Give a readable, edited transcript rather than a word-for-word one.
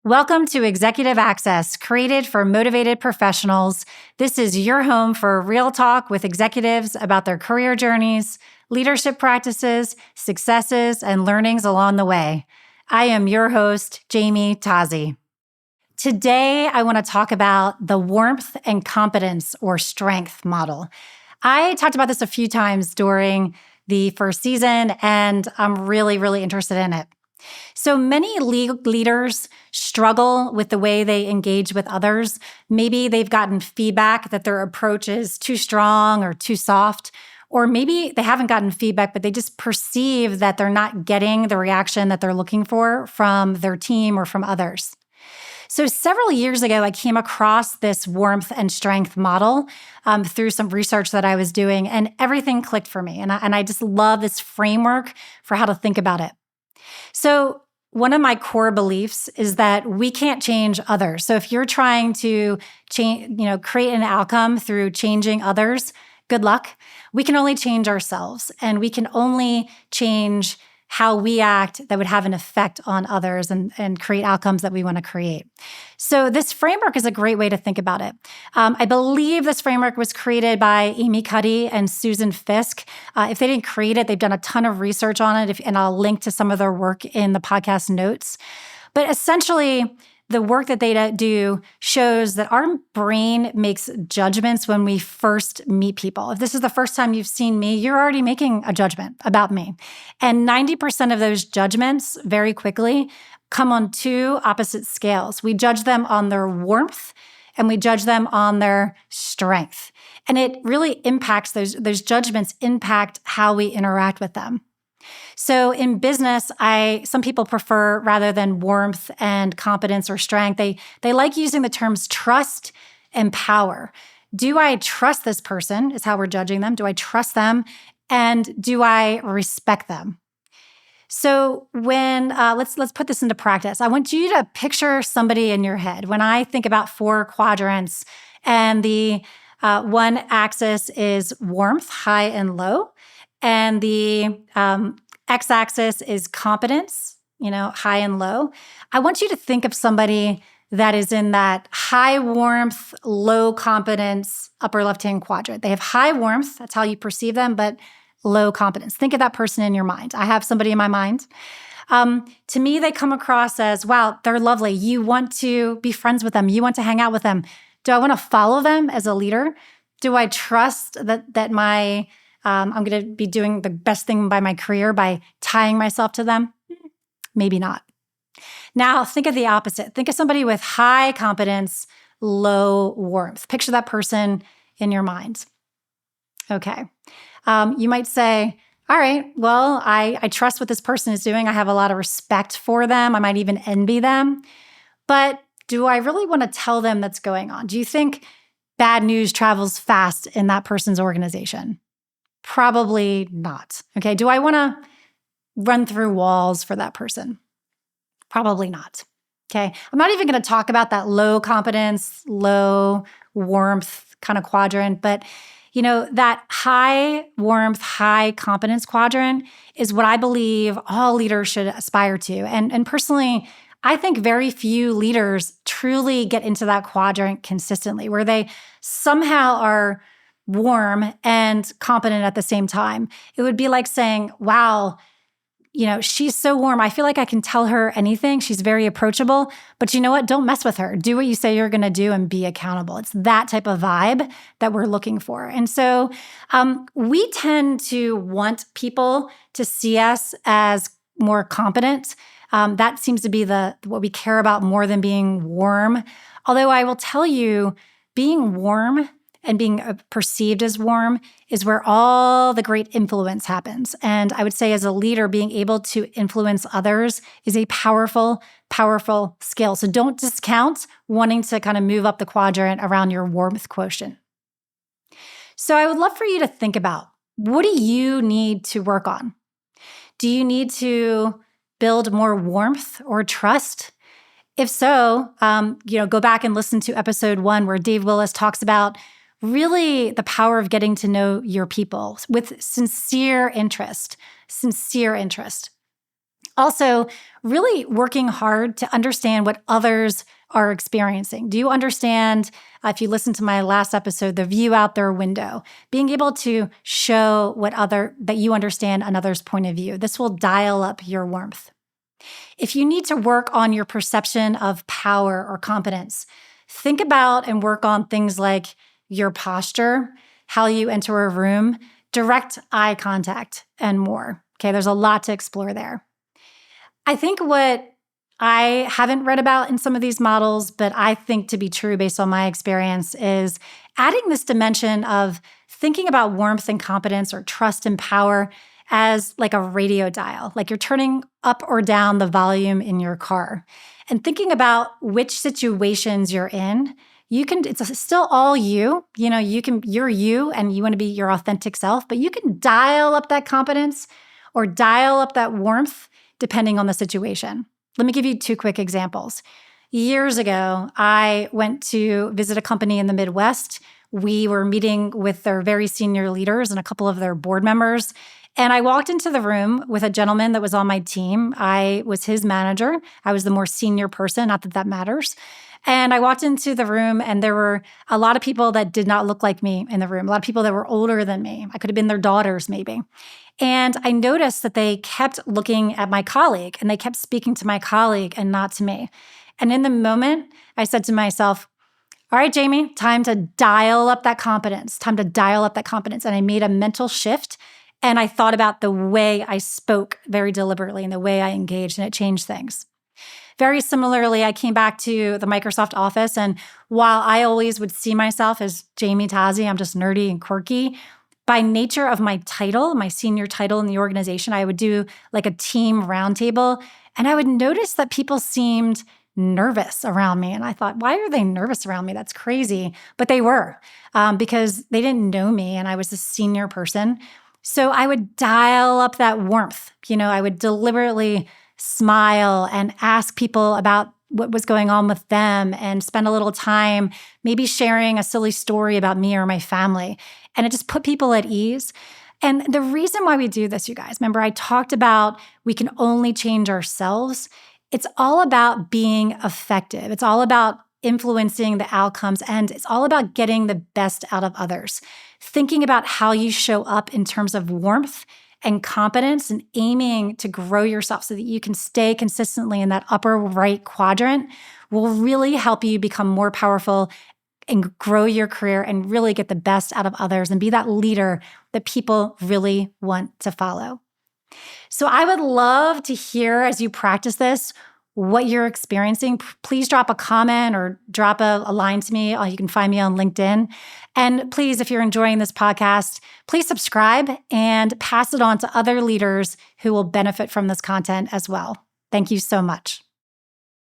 Welcome to Executive Access, created for motivated professionals. This is your home for real talk with executives about their career journeys, leadership practices, successes, and learnings along the way. I am your host, Jamie Tazi. Today, I want to talk about the warmth and competence or strength model. I talked about this a few times during the first season, and I'm really interested in it. So many leaders struggle with the way they engage with others. Maybe they've gotten feedback that their approach is too strong or too soft, or maybe they haven't gotten feedback, but they just perceive that they're not getting the reaction that they're looking for from their team or from others. So several years ago, I came across this warmth and strength model through some research that I was doing, and everything clicked for me. And I just love this framework for how to think about it. So one of my core beliefs is that we can't change others. So if you're trying to create an outcome through changing others, good luck. We can only change ourselves, and we can only change how we act that would have an effect on others and create outcomes that we want to create. So this framework is a great way to think about it. I believe this framework was created by Amy Cuddy and Susan Fisk. If they didn't create it, they've done a ton of research on it, and I'll link to some of their work in the podcast notes. But essentially, the work that they do shows that our brain makes judgments when we first meet people. If this is the first time you've seen me, you're already making a judgment about me. And 90% of those judgments very quickly come on two opposite scales. We judge them on their warmth and we judge them on their strength. And it really impacts those judgments impact how we interact with them. So in business, some people prefer, rather than warmth and competence or strength, they like using the terms trust and power. Do I trust this person is how we're judging them. Do I trust them? And do I respect them? So when, let's put this into practice. I want you to picture somebody in your head. When I think about 4 quadrants, and the one axis is warmth, high and low. And the x-axis is competence, high and low. I want you to think of somebody that is in that high warmth, low competence, upper left-hand quadrant. They have high warmth, that's how you perceive them, but low competence. Think of that person in your mind. I have somebody in my mind. To me, they come across as, wow, they're lovely. You want to be friends with them. You want to hang out with them. Do I want to follow them as a leader? Do I trust that my I'm going to be doing the best thing by my career by tying myself to them? Maybe not. Now, think of the opposite. Think of somebody with high competence, low warmth. Picture that person in your mind. Okay. You might say, all right, well, I trust what this person is doing. I have a lot of respect for them. I might even envy them. But do I really want to tell them that's going on? Do you think bad news travels fast in that person's organization? Probably not. Okay. Do I want to run through walls for that person? Probably not. Okay. I'm not even going to talk about that low competence, low warmth kind of quadrant, but that high warmth, high competence quadrant is what I believe all leaders should aspire to. And personally, I think very few leaders truly get into that quadrant consistently, where they somehow are warm and competent at the same time. It would be like saying, wow, she's so warm. I feel like I can tell her anything. She's very approachable, but you know what? Don't mess with her. Do what you say you're going to do and be accountable. It's that type of vibe that we're looking for. And so we tend to want people to see us as more competent. That seems to be what we care about more than being warm. Although I will tell you, being warm and being perceived as warm is where all the great influence happens. And I would say as a leader, being able to influence others is a powerful, powerful skill. So don't discount wanting to kind of move up the quadrant around your warmth quotient. So I would love for you to think about, what do you need to work on? Do you need to build more warmth or trust? If so, go back and listen to episode 1 where Dave Willis talks about really the power of getting to know your people with sincere interest. Also, really working hard to understand what others are experiencing. Do you understand, if you listen to my last episode, the view out their window, being able to show that you understand another's point of view. This will dial up your warmth. If you need to work on your perception of power or competence, think about and work on things like your posture, how you enter a room, direct eye contact, and more. Okay, there's a lot to explore there. I think what I haven't read about in some of these models, but I think to be true based on my experience, is adding this dimension of thinking about warmth and competence or trust and power as like a radio dial, like you're turning up or down the volume in your car. And thinking about which situations you're in, it's still all you. You're you and you want to be your authentic self, but you can dial up that competence or dial up that warmth depending on the situation. Let me give you 2 quick examples. Years ago, I went to visit a company in the Midwest. We were meeting with their very senior leaders and a couple of their board members. And I walked into the room with a gentleman that was on my team. I was his manager. I was the more senior person, not that that matters. And I walked into the room and there were a lot of people that did not look like me in the room, a lot of people that were older than me. I could have been their daughters maybe. And I noticed that they kept looking at my colleague and they kept speaking to my colleague and not to me. And in the moment, I said to myself, all right, Jamie, time to dial up that competence, time to dial up that competence. And I made a mental shift and I thought about the way I spoke very deliberately and the way I engaged, and it changed things. Very similarly, I came back to the Microsoft office, and while I always would see myself as Jamie Tazzi, I'm just nerdy and quirky, by nature of my title, my senior title in the organization, I would do like a team roundtable, and I would notice that people seemed nervous around me. And I thought, why are they nervous around me? That's crazy. But they were, because they didn't know me and I was a senior person. So I would dial up that warmth. I would deliberately smile and ask people about what was going on with them and spend a little time maybe sharing a silly story about me or my family. And it just put people at ease. And the reason why we do this, you guys, remember I talked about we can only change ourselves. It's all about being effective. It's all about influencing the outcomes, and it's all about getting the best out of others. Thinking about how you show up in terms of warmth and competence and aiming to grow yourself so that you can stay consistently in that upper right quadrant will really help you become more powerful and grow your career and really get the best out of others and be that leader that people really want to follow. So I would love to hear as you practice this, what you're experiencing. Please drop a comment or drop a line to me. You can find me on LinkedIn. And please, if you're enjoying this podcast, please subscribe and pass it on to other leaders who will benefit from this content as well. Thank you so much.